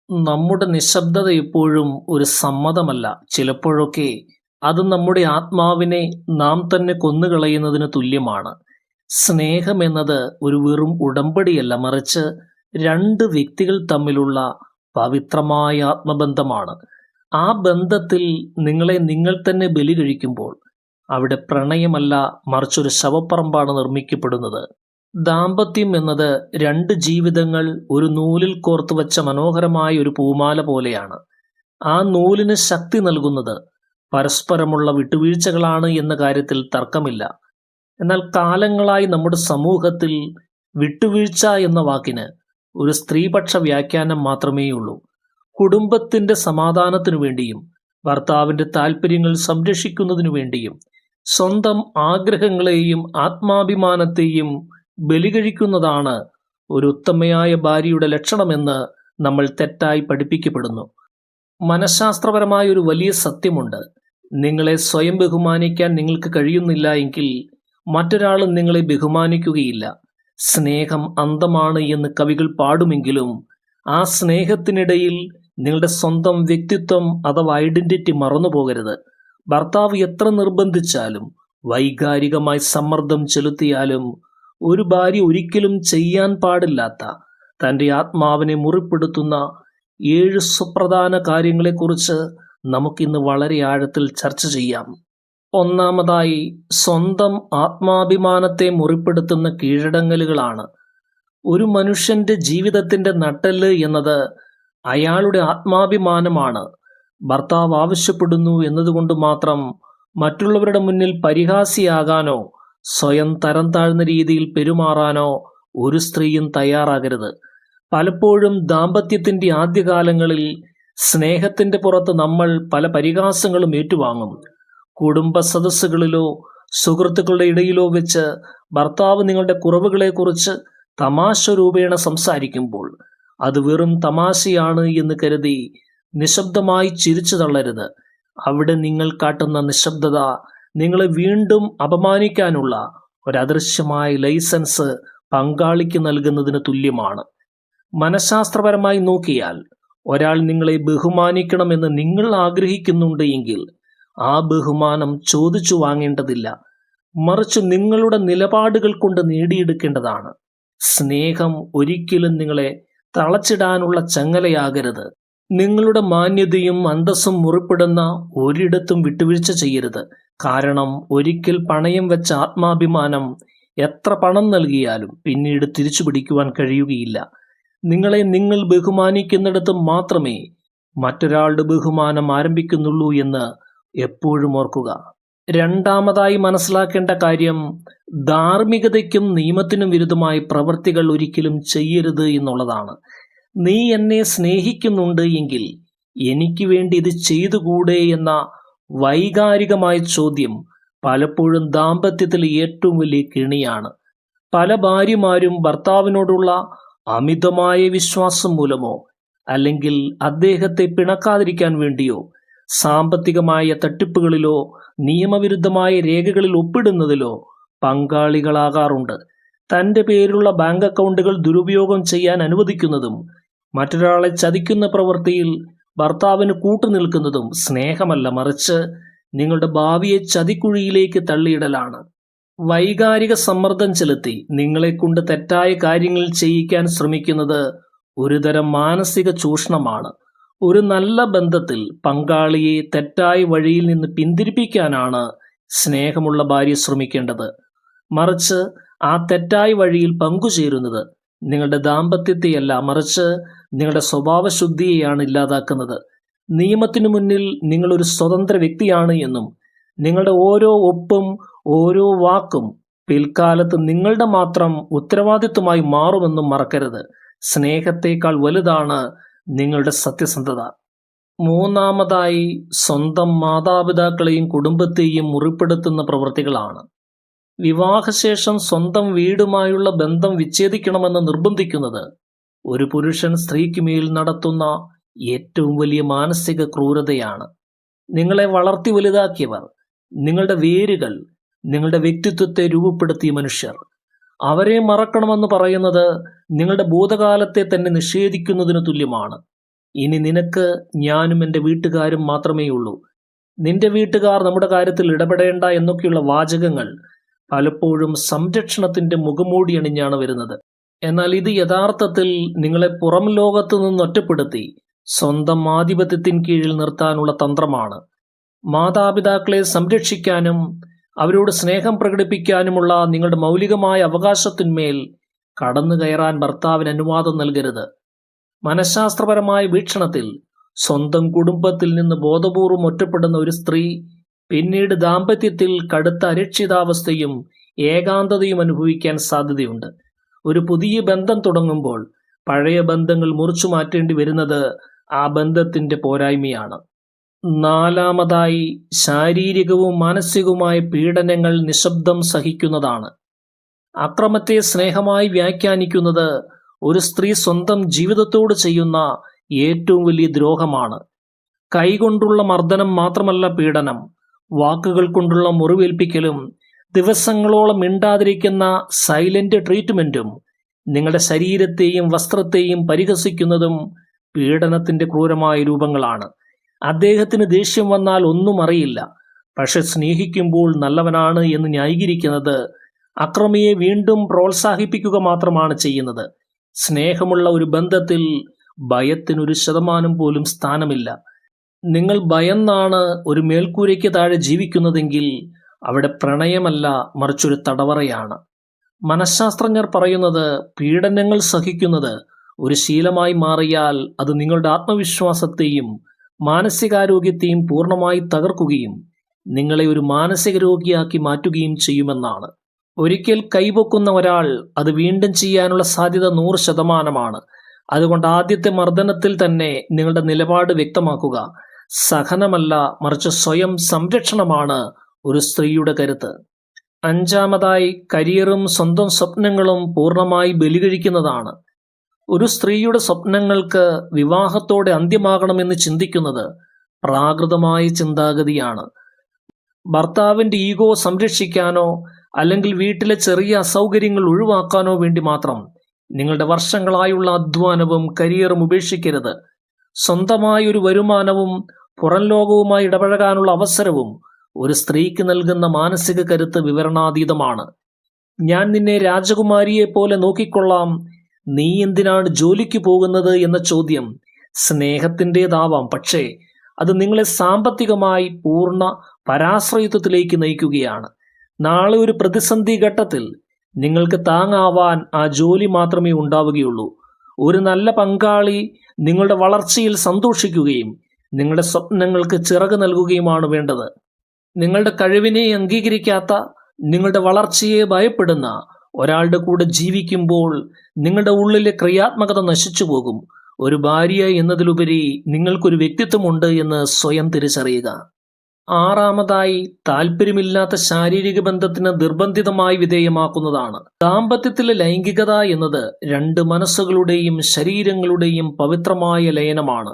നമ്മുടെ നിശബ്ദത എപ്പോഴും ഒരു സമ്മതമല്ല. ചിലപ്പോഴൊക്കെ അത് നമ്മുടെ ആത്മാവിനെ നാം തന്നെ കൊന്നുകളയുന്നതിന് തുല്യമാണ്. സ്നേഹമെന്നത് ഒരു വെറും ഉടമ്പടിയല്ല, മറിച്ച് രണ്ട് വ്യക്തികൾ തമ്മിലുള്ള പവിത്രമായ ആത്മബന്ധമാണ്. ആ ബന്ധത്തിൽ നിങ്ങളെ നിങ്ങൾ തന്നെ ബലി കഴിക്കുമ്പോൾ അവിടെ പ്രണയമല്ല, മറിച്ചൊരു ശവപ്പറമ്പാണ് നിർമ്മിക്കപ്പെടുന്നത്. ദാമ്പത്യം എന്നത് രണ്ട് ജീവിതങ്ങൾ ഒരു നൂലിൽ കോർത്തു വച്ച മനോഹരമായ ഒരു പൂമാല പോലെയാണ്. ആ നൂലിന് ശക്തി നൽകുന്നത് പരസ്പരമുള്ള വിട്ടുവീഴ്ചകളാണ് എന്ന കാര്യത്തിൽ തർക്കമില്ല. എന്നാൽ കാലങ്ങളായി നമ്മുടെ സമൂഹത്തിൽ വിട്ടുവീഴ്ച എന്ന വാക്കിന് ഒരു സ്ത്രീപക്ഷ വ്യാഖ്യാനം മാത്രമേയുള്ളൂ. കുടുംബത്തിന്റെ സമാധാനത്തിനു വേണ്ടിയും ഭർത്താവിന്റെ താല്പര്യങ്ങൾ സംരക്ഷിക്കുന്നതിനു വേണ്ടിയും സ്വന്തം ആഗ്രഹങ്ങളെയും ആത്മാഭിമാനത്തെയും ബലികഴിക്കുന്നതാണ് ഒരു ഉത്തമയായ ഭാര്യയുടെ ലക്ഷണമെന്ന് നമ്മൾ തെറ്റായി പഠിപ്പിക്കപ്പെടുന്നു. മനഃശാസ്ത്രപരമായ ഒരു വലിയ സത്യമുണ്ട്. നിങ്ങളെ സ്വയം ബഹുമാനിക്കാൻ നിങ്ങൾക്ക് കഴിയുന്നില്ല എങ്കിൽ മറ്റൊരാളും നിങ്ങളെ ബഹുമാനിക്കുകയില്ല. സ്നേഹം അന്ധമാണ് എന്ന് കവികൾ പാടുമെങ്കിലും ആ സ്നേഹത്തിനിടയിൽ നിങ്ങളുടെ സ്വന്തം വ്യക്തിത്വം അഥവാ ഐഡന്റിറ്റി മറന്നു പോകരുത്. ഭർത്താവ് എത്ര നിർബന്ധിച്ചാലും വൈകാരികമായി സമ്മർദ്ദം ചെലുത്തിയാലും ഒരു ഭാര്യ ഒരിക്കലും ചെയ്യാൻ പാടില്ലാത്ത തൻ്റെ ആത്മാവിനെ മുറിപ്പെടുത്തുന്ന 7 സുപ്രധാന കാര്യങ്ങളെക്കുറിച്ച് നമുക്കിന്ന് വളരെ ആഴത്തിൽ ചർച്ച ചെയ്യാം. ഒന്നാമതായി, സ്വന്തം ആത്മാഭിമാനത്തെ മുറിപ്പെടുത്തുന്ന കീഴടങ്ങലുകളാണ്. ഒരു മനുഷ്യന്റെ ജീവിതത്തിന്റെ നട്ടെല്ല് എന്നത് അയാളുടെ ആത്മാഭിമാനമാണ്. ഭർത്താവ് ആവശ്യപ്പെടുന്നു എന്നതുകൊണ്ട് മാത്രം മറ്റുള്ളവരുടെ മുന്നിൽ പരിഹാസിയാകാനോ സ്വയം തരം താഴ്ന്ന രീതിയിൽ പെരുമാറാനോ ഒരു സ്ത്രീയും തയ്യാറാകരുത്. പലപ്പോഴും ദാമ്പത്യത്തിന്റെ ആദ്യകാലങ്ങളിൽ സ്നേഹത്തിന്റെ പുറത്ത് നമ്മൾ പല പരിഹാസങ്ങളും ഏറ്റുവാങ്ങും. കുടുംബ സദസ്സുകളിലോ സുഹൃത്തുക്കളുടെ ഇടയിലോ വെച്ച് ഭർത്താവ് നിങ്ങളുടെ കുറവുകളെക്കുറിച്ച് തമാശ രൂപേണ സംസാരിക്കുമ്പോൾ അത് വെറും തമാശയാണ് എന്ന് കരുതി നിശബ്ദമായി ചിരിച്ചു തള്ളരുത്. അവിടെ നിങ്ങൾ കാട്ടുന്ന നിശബ്ദത നിങ്ങളെ വീണ്ടും അപമാനിക്കാനുള്ള ഒരദൃശ്യമായ ലൈസൻസ് പങ്കാളിക്ക് നൽകുന്നതിന് തുല്യമാണ്. മനഃശാസ്ത്രപരമായി നോക്കിയാൽ ഒരാൾ നിങ്ങളെ ബഹുമാനിക്കണമെന്ന് നിങ്ങൾ ആഗ്രഹിക്കുന്നുണ്ട് എങ്കിൽ ആ ബഹുമാനം ചോദിച്ചു വാങ്ങേണ്ടതില്ല, മറിച്ച് നിങ്ങളുടെ നിലപാടുകൾ കൊണ്ട് നേടിയെടുക്കേണ്ടതാണ്. സ്നേഹം ഒരിക്കലും നിങ്ങളെ തളച്ചിടാനുള്ള ചങ്ങലയാകരുത്. നിങ്ങളുടെ മാന്യതയും അന്തസ്സും മുറിപ്പെടുന്ന ഒരിടത്തും വിട്ടുവീഴ്ച ചെയ്യരുത്. കാരണം ഒരിക്കൽ പണയം വെച്ച ആത്മാഭിമാനം എത്ര പണം നൽകിയാലും പിന്നീട് തിരിച്ചു പിടിക്കുവാൻ കഴിയുകയില്ല. നിങ്ങളെ നിങ്ങൾ ബഹുമാനിക്കുന്നിടത്ത് മാത്രമേ മറ്റൊരാളുടെ ബഹുമാനം ആരംഭിക്കുന്നുള്ളൂ എന്ന് എപ്പോഴും ഓർക്കുക. രണ്ടാമതായി മനസ്സിലാക്കേണ്ട കാര്യം, ധാർമ്മികതയ്ക്കും നിയമത്തിനും വിരുദ്ധമായ പ്രവൃത്തികൾ ഒരിക്കലും ചെയ്യരുത് എന്നുള്ളതാണ്. നീ എന്നെ സ്നേഹിക്കുന്നുണ്ട് എങ്കിൽ എനിക്ക് വേണ്ടി ഇത് ചെയ്തുകൂടെ എന്ന വൈകാരികമായ ചോദ്യം പലപ്പോഴും ദാമ്പത്യത്തിലെ ഏറ്റവും വലിയ കെണിയാണ്. പല ഭാര്യമാരും ഭർത്താവിനോടുള്ള അമിതമായ വിശ്വാസം മൂലമോ അല്ലെങ്കിൽ അദ്ദേഹത്തെ പിണക്കാതിരിക്കാൻ വേണ്ടിയോ സാമ്പത്തികമായ തട്ടിപ്പുകളിലോ നിയമവിരുദ്ധമായ രേഖകളിൽ ഒപ്പിടുന്നതിലോ പങ്കാളികളാകാറുണ്ട്. തൻ്റെ പേരിലുള്ള ബാങ്ക് അക്കൗണ്ടുകൾ ദുരുപയോഗം ചെയ്യാൻ അനുവദിക്കുന്നതും മറ്റൊരാളെ ചതിക്കുന്ന പ്രവൃത്തിയിൽ ഭർത്താവിന് കൂട്ടുനിൽക്കുന്നതും സ്നേഹമല്ല, മറിച്ച് നിങ്ങളുടെ ഭാവിയെ ചതിക്കുഴിയിലേക്ക് തള്ളിയിടലാണ്. വൈകാരിക സമ്മർദ്ദം ചെലുത്തി നിങ്ങളെ കൊണ്ട് തെറ്റായ കാര്യങ്ങൾ ചെയ്യിക്കാൻ ശ്രമിക്കുന്നത് ഒരുതരം മാനസിക ചൂഷണമാണ്. ഒരു നല്ല ബന്ധത്തിൽ പങ്കാളിയെ തെറ്റായ വഴിയിൽ നിന്ന് പിന്തിരിപ്പിക്കാനാണ് സ്നേഹമുള്ള ഭാര്യ ശ്രമിക്കേണ്ടത്. മറിച്ച് ആ തെറ്റായ വഴിയിൽ പങ്കുചേരുന്നത് നിങ്ങളുടെ ദാമ്പത്യത്തെയല്ല, മറിച്ച് നിങ്ങളുടെ സ്വഭാവശുദ്ധിയെയാണ് ഇല്ലാതാക്കുന്നത്. നിയമത്തിനു മുന്നിൽ നിങ്ങളൊരു സ്വതന്ത്ര വ്യക്തിയാണ് എന്നും നിങ്ങളുടെ ഓരോ ഒപ്പും ഓരോ വാക്കും പിൽക്കാലത്ത് നിങ്ങളുടെ മാത്രം ഉത്തരവാദിത്വമായി മാറുമെന്നും മറക്കരുത്. സ്നേഹത്തേക്കാൾ വലുതാണ് നിങ്ങളുടെ സത്യസന്ധത. മൂന്നാമതായി, സ്വന്തം മാതാപിതാക്കളെയും കുടുംബത്തെയും മുറിപ്പെടുത്തുന്ന പ്രവൃത്തികളാണ്. വിവാഹശേഷം സ്വന്തം വീടുമായുള്ള ബന്ധം വിച്ഛേദിക്കണമെന്ന് നിർബന്ധിക്കുന്നത് ഒരു പുരുഷൻ സ്ത്രീക്ക് മേൽ നടത്തുന്ന ഏറ്റവും വലിയ മാനസിക ക്രൂരതയാണ്. നിങ്ങളെ വളർത്തി വലുതാക്കിയവർ, നിങ്ങളുടെ വേരുകൾ, നിങ്ങളുടെ വ്യക്തിത്വത്തെ രൂപപ്പെടുത്തിയ മനുഷ്യർ, അവരെ മറക്കണമെന്ന് പറയുന്നത് നിങ്ങളുടെ ഭൂതകാലത്തെ തന്നെ നിഷേധിക്കുന്നതിന് തുല്യമാണ്. ഇനി നിനക്ക് ഞാനും എൻ്റെ വീട്ടുകാരും മാത്രമേയുള്ളൂ. നിന്റെ വീട്ടുകാർ നമ്മുടെ കാര്യത്തിൽ ഇടപെടേണ്ട എന്നൊക്കെയുള്ള വാചകങ്ങൾ പലപ്പോഴും സംരക്ഷണത്തിന്റെ മുഖംമൂടി അണിഞ്ഞാണ് വരുന്നത്. എന്നാൽ ഇത് യഥാർത്ഥത്തിൽ നിങ്ങളെ പുറം ലോകത്ത് നിന്ന് ഒറ്റപ്പെടുത്തി സ്വന്തം ആധിപത്യത്തിൻ കീഴിൽ നിർത്താനുള്ള തന്ത്രമാണ്. മാതാപിതാക്കളെ സംരക്ഷിക്കാനും അവരോട് സ്നേഹം പ്രകടിപ്പിക്കാനുമുള്ള നിങ്ങളുടെ മൗലികമായ അവകാശത്തിന്മേൽ കടന്നു കയറാൻ ഭർത്താവിന് അനുവാദം നൽകരുത്. മനഃശാസ്ത്രപരമായ വീക്ഷണത്തിൽ സ്വന്തം കുടുംബത്തിൽ നിന്ന് ബോധപൂർവം ഒറ്റപ്പെടുന്ന ഒരു സ്ത്രീ പിന്നീട് ദാമ്പത്യത്തിൽ കടുത്ത അരക്ഷിതാവസ്ഥയും ഏകാന്തതയും അനുഭവിക്കാൻ സാധ്യതയുണ്ട്. ഒരു പുതിയ ബന്ധം തുടങ്ങുമ്പോൾ പഴയ ബന്ധങ്ങൾ മുറിച്ചു മാറ്റേണ്ടി വരുന്നത് ആ ബന്ധത്തിന്റെ പോരായ്മയാണ്. നാലാമതായി, ശാരീരികവും മാനസികവുമായ പീഡനങ്ങൾ നിശബ്ദം സഹിക്കുന്നതാണ്. അക്രമത്തെ സ്നേഹമായി വ്യാഖ്യാനിക്കുന്നത് ഒരു സ്ത്രീ സ്വന്തം ജീവിതത്തോട് ചെയ്യുന്ന ഏറ്റവും വലിയ ദ്രോഹമാണ്. കൈകൊണ്ടുള്ള മർദ്ദനം മാത്രമല്ല പീഡനം, വാക്കുകൾ കൊണ്ടുള്ള മുറിവേൽപ്പിക്കലും ദിവസങ്ങളോളം മിണ്ടാതിരിക്കുന്ന സൈലന്റ് ട്രീറ്റ്മെന്റും നിങ്ങളുടെ ശരീരത്തെയും വസ്ത്രത്തെയും പരിഹസിക്കുന്നതും പീഡനത്തിന്റെ ക്രൂരമായ രൂപങ്ങളാണ്. അദ്ദേഹത്തിന് ദേഷ്യം വന്നാൽ ഒന്നും അറിയില്ല, പക്ഷെ സ്നേഹിക്കുമ്പോൾ നല്ലവനാണ് എന്ന് ന്യായീകരിക്കുന്നത് അക്രമിയെ വീണ്ടും പ്രോത്സാഹിപ്പിക്കുക മാത്രമാണ് ചെയ്യുന്നത്. സ്നേഹമുള്ള ഒരു ബന്ധത്തിൽ ഭയത്തിനൊരു ശതമാനം പോലും സ്ഥാനമില്ല. നിങ്ങൾ ഭയന്നാണ് ഒരു മേൽക്കൂരയ്ക്ക് താഴെ ജീവിക്കുന്നതെങ്കിൽ അവിടെ പ്രണയമല്ല, മറിച്ചൊരു തടവറയാണ്. മനഃശാസ്ത്രജ്ഞർ പറയുന്നത് പീഡനങ്ങൾ സഹിക്കുന്നത് ഒരു ശീലമായി മാറിയാൽ അത് നിങ്ങളുടെ ആത്മവിശ്വാസത്തെയും മാനസികാരോഗ്യത്തെയും പൂർണ്ണമായി തകർക്കുകയും നിങ്ങളെ ഒരു മാനസിക രോഗിയാക്കി മാറ്റുകയും ചെയ്യുമെന്നാണ്. ഒരിക്കൽ കൈപൊക്കുന്ന ഒരാൾ അത് വീണ്ടും ചെയ്യാനുള്ള സാധ്യത 100%. അതുകൊണ്ട് ആദ്യത്തെ മർദ്ദനത്തിൽ തന്നെ നിങ്ങളുടെ നിലപാട് വ്യക്തമാക്കുക. സഹനമല്ല, മറിച്ച് സ്വയം സംരക്ഷണമാണ് ഒരു സ്ത്രീയുടെ കരുത്ത്. അഞ്ചാമതായി, കരിയറും സ്വന്തം സ്വപ്നങ്ങളും പൂർണ്ണമായി ബലികഴിക്കുന്നതാണ്. ഒരു സ്ത്രീയുടെ സ്വപ്നങ്ങൾക്ക് വിവാഹത്തോടെ അന്ത്യമാകണമെന്ന് ചിന്തിക്കുന്നത് പ്രാകൃതമായ ചിന്താഗതിയാണ്. ഭർത്താവിന്റെ ഈഗോ സംരക്ഷിക്കാനോ അല്ലെങ്കിൽ വീട്ടിലെ ചെറിയ അസൗകര്യങ്ങൾ ഒഴിവാക്കാനോ വേണ്ടി മാത്രം നിങ്ങളുടെ വർഷങ്ങളായുള്ള അധ്വാനവും കരിയറും ഉപേക്ഷിക്കരുത്. സ്വന്തമായ ഒരു വരുമാനവും പുറം ലോകവുമായി ഇടപഴകാനുള്ള അവസരവും ഒരു സ്ത്രീക്ക് നൽകുന്ന മാനസിക കരുത്ത് വിവരണാതീതമാണ്. ഞാൻ നിന്നെ രാജകുമാരിയെ പോലെ നോക്കിക്കൊള്ളാം, നീ എന്തിനാണ് ജോലിക്ക് പോകുന്നത് എന്ന ചോദ്യം സ്നേഹത്തിൻ്റെതാവാം, പക്ഷേ അത് നിങ്ങളെ സാമ്പത്തികമായി പൂർണ്ണ പരാശ്രയത്വത്തിലേക്ക് നയിക്കുകയാണ്. നാളെ ഒരു പ്രതിസന്ധി ഘട്ടത്തിൽ നിങ്ങൾക്ക് താങ്ങാവാൻ ആ ജോലി മാത്രമേ ഉണ്ടാവുകയുള്ളൂ. ഒരു നല്ല പങ്കാളി നിങ്ങളുടെ വളർച്ചയിൽ സന്തോഷിക്കുകയും നിങ്ങളുടെ സ്വപ്നങ്ങൾക്ക് ചിറക് നൽകുകയുമാണ് വേണ്ടത്. നിങ്ങളുടെ കഴിവിനെ അംഗീകരിക്കാത്ത, നിങ്ങളുടെ വളർച്ചയെ ഭയപ്പെടുന്ന ഒരാളുടെ കൂടെ ജീവിക്കുമ്പോൾ നിങ്ങളുടെ ഉള്ളിലെ ക്രിയാത്മകത നശിച്ചു പോകും. ഒരു ഭാര്യ എന്നതിലുപരി നിങ്ങൾക്കൊരു വ്യക്തിത്വമുണ്ട് എന്ന് സ്വയം തിരിച്ചറിയുക. ആറാമതായി, താല്പര്യമില്ലാത്ത ശാരീരിക ബന്ധത്തിന് നിർബന്ധിതമായി വിധേയമാക്കുന്നതാണ്. ദാമ്പത്യത്തിലെ ലൈംഗികത എന്നത് രണ്ട് മനസ്സുകളുടെയും ശരീരങ്ങളുടെയും പവിത്രമായ ലയനമാണ്.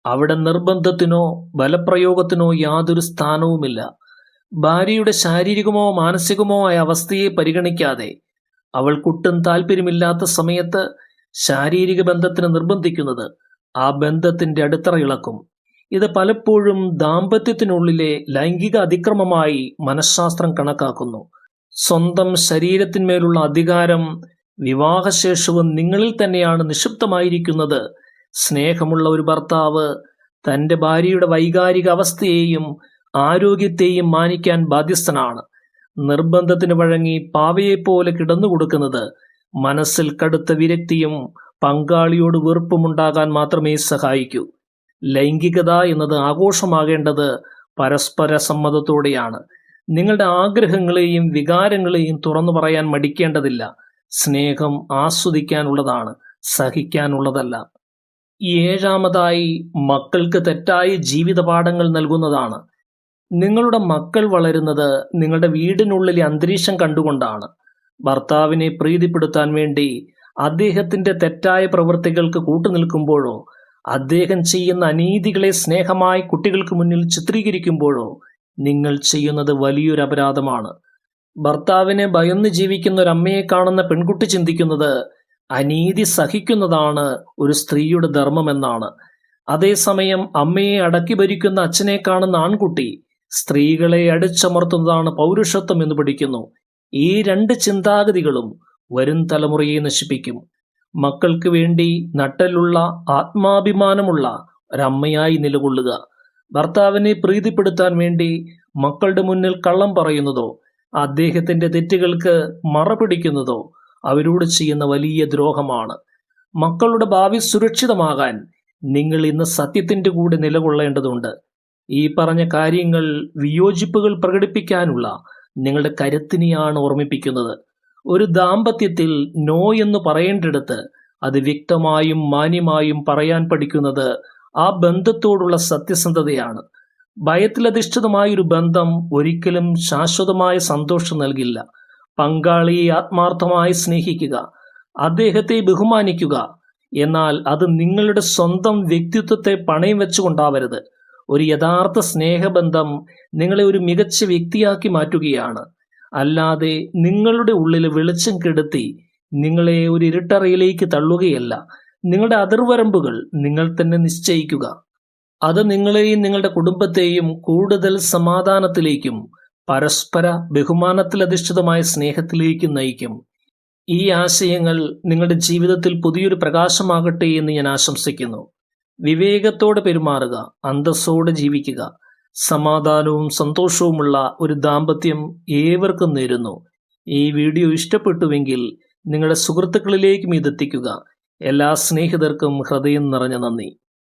അവിടെ നിർബന്ധത്തിനോ ബലപ്രയോഗത്തിനോ യാതൊരു സ്ഥാനവുമില്ല. ഭാര്യയുടെ ശാരീരികമോ മാനസികമോ ആയ അവസ്ഥയെ പരിഗണിക്കാതെ അവൾക്കൊട്ടും താല്പര്യമില്ലാത്ത സമയത്ത് ശാരീരിക ബന്ധത്തിന് നിർബന്ധിക്കുന്നത് ആ ബന്ധത്തിന്റെ അടിത്തറ ഇളക്കും. ഇത് പലപ്പോഴും ദാമ്പത്യത്തിനുള്ളിലെ ലൈംഗിക അതിക്രമമായി മനഃശാസ്ത്രം കണക്കാക്കുന്നു. സ്വന്തം ശരീരത്തിന്മേലുള്ള അധികാരം വിവാഹശേഷവും നിങ്ങളിൽ തന്നെയാണ് നിക്ഷിപ്തമായിരിക്കുന്നത്. സ്നേഹമുള്ള ഒരു ഭർത്താവ് തൻ്റെ ഭാര്യയുടെ വൈകാരിക അവസ്ഥയെയും ആരോഗ്യത്തെയും മാനിക്കാൻ ബാധ്യസ്ഥനാണ്. നിർബന്ധത്തിന് വഴങ്ങി പാവയെപ്പോലെ കിടന്നുകൊടുക്കുന്നത് മനസ്സിൽ കടുത്ത വിരക്തിയും പങ്കാളിയോട് വെറുപ്പുമുണ്ടാകാൻ മാത്രമേ സഹായിക്കൂ. ലൈംഗികത എന്നത് ആഘോഷമാകേണ്ടത് പരസ്പര സമ്മതത്തോടെയാണ്. നിങ്ങളുടെ ആഗ്രഹങ്ങളെയും വികാരങ്ങളെയും തുറന്നു പറയാൻ മടിക്കേണ്ടതില്ല. സ്നേഹം ആസ്വദിക്കാനുള്ളതാണ്, സഹിക്കാനുള്ളതല്ല. ഏഴാമതായി, മക്കൾക്ക് തെറ്റായ ജീവിത പാഠങ്ങൾ നൽകുന്നതാണ്. നിങ്ങളുടെ മക്കൾ വളരുന്നത് നിങ്ങളുടെ വീടിനുള്ളിലെ അന്തരീക്ഷം കണ്ടുകൊണ്ടാണ്. ഭർത്താവിനെ പ്രീതിപ്പെടുത്താൻ വേണ്ടി അദ്ദേഹത്തിന്റെ തെറ്റായ പ്രവൃത്തികൾക്ക് കൂട്ടുനിൽക്കുമ്പോഴോ അദ്ദേഹം ചെയ്യുന്ന അനീതികളെ സ്നേഹമായി കുട്ടികൾക്ക് മുന്നിൽ ചിത്രീകരിക്കുമ്പോഴോ നിങ്ങൾ ചെയ്യുന്നത് വലിയൊരു അപരാധമാണ്. ഭർത്താവിനെ ഭയന്ന് ജീവിക്കുന്ന ഒരു അമ്മയെ കാണുന്ന പെൺകുട്ടി ചിന്തിക്കുന്നത് അനീതി സഹിക്കുന്നതാണ് ഒരു സ്ത്രീയുടെ ധർമ്മമെന്നാണ്. അതേസമയം അമ്മയെ അടക്കി ഭരിക്കുന്ന അച്ഛനെ കാണുന്ന ആൺകുട്ടി സ്ത്രീകളെ അടിച്ചമർത്തുന്നതാണ് പൗരുഷത്വം എന്ന് പഠിക്കുന്നു. ഈ രണ്ട് ചിന്താഗതികളും വരും തലമുറയെ നശിപ്പിക്കും. മക്കൾക്ക് വേണ്ടി നട്ടലുള്ള ആത്മാഭിമാനമുള്ള ഒരമ്മയായി നിലകൊള്ളുക. ഭർത്താവിനെ പ്രീതിപ്പെടുത്താൻ വേണ്ടി മക്കളുടെ മുന്നിൽ കള്ളം പറയുന്നതോ അദ്ദേഹത്തിന്റെ തെറ്റുകൾക്ക് മറപിടിക്കുന്നതോ അവരോട് ചെയ്യുന്ന വലിയ ദ്രോഹമാണ്. മക്കളുടെ ഭാവി സുരക്ഷിതമാകാൻ നിങ്ങൾ ഇന്ന് സത്യത്തിന്റെ കൂടെ നിലകൊള്ളേണ്ടതുണ്ട്. ഈ പറഞ്ഞ കാര്യങ്ങൾ വിയോജിപ്പുകൾ പ്രകടിപ്പിക്കാനുള്ള നിങ്ങളുടെ കരുത്തിനെയാണ് ഓർമ്മിപ്പിക്കുന്നത്. ഒരു ദാമ്പത്യത്തിൽ നോ എന്ന് പറയേണ്ടിടത്ത് അത് വ്യക്തമായും മാന്യമായും പറയാൻ പഠിക്കുന്നത് ആ ബന്ധത്തോടുള്ള സത്യസന്ധതയാണ്. ഭയത്തിലധിഷ്ഠിതമായൊരു ബന്ധം ഒരിക്കലും ശാശ്വതമായ സന്തോഷം നൽകില്ല. പങ്കാളിയെ ആത്മാർത്ഥമായി സ്നേഹിക്കുക, അദ്ദേഹത്തെ ബഹുമാനിക്കുക, എന്നാൽ അത് നിങ്ങളുടെ സ്വന്തം വ്യക്തിത്വത്തെ പണയം വെച്ചുകൊണ്ടാവരുത്. ഒരു യഥാർത്ഥ സ്നേഹബന്ധം നിങ്ങളെ ഒരു മികച്ച വ്യക്തിയാക്കി മാറ്റുകയാണ്, അല്ലാതെ നിങ്ങളുടെ ഉള്ളിൽ വെളിച്ചം കെടുത്തി നിങ്ങളെ ഒരു ഇരുട്ടറയിലേക്ക് തള്ളുകയല്ല. നിങ്ങളുടെ അതിർവരമ്പുകൾ നിങ്ങൾ തന്നെ നിശ്ചയിക്കുക. അത് നിങ്ങളെയും നിങ്ങളുടെ കുടുംബത്തെയും കൂടുതൽ സമാധാനത്തിലേക്കും പരസ്പര ബഹുമാനത്തിലധിഷ്ഠിതമായ സ്നേഹത്തിലേക്കും നയിക്കും. ഈ ആശയങ്ങൾ നിങ്ങളുടെ ജീവിതത്തിൽ പുതിയൊരു പ്രകാശമാകട്ടെ എന്ന് ഞാൻ ആശംസിക്കുന്നു. വിവേകത്തോടെ പെരുമാറുക, അന്തസ്സോടെ ജീവിക്കുക. സമാധാനവും സന്തോഷവുമുള്ള ഒരു ദാമ്പത്യം ഏവർക്കും നേരുന്നു. ഈ വീഡിയോ ഇഷ്ടപ്പെട്ടുവെങ്കിൽ നിങ്ങളുടെ സുഹൃത്തുക്കളിലേക്കും ഇതെത്തിക്കുക. എല്ലാ സ്നേഹിതർക്കും ഹൃദയം നിറഞ്ഞ നന്ദി.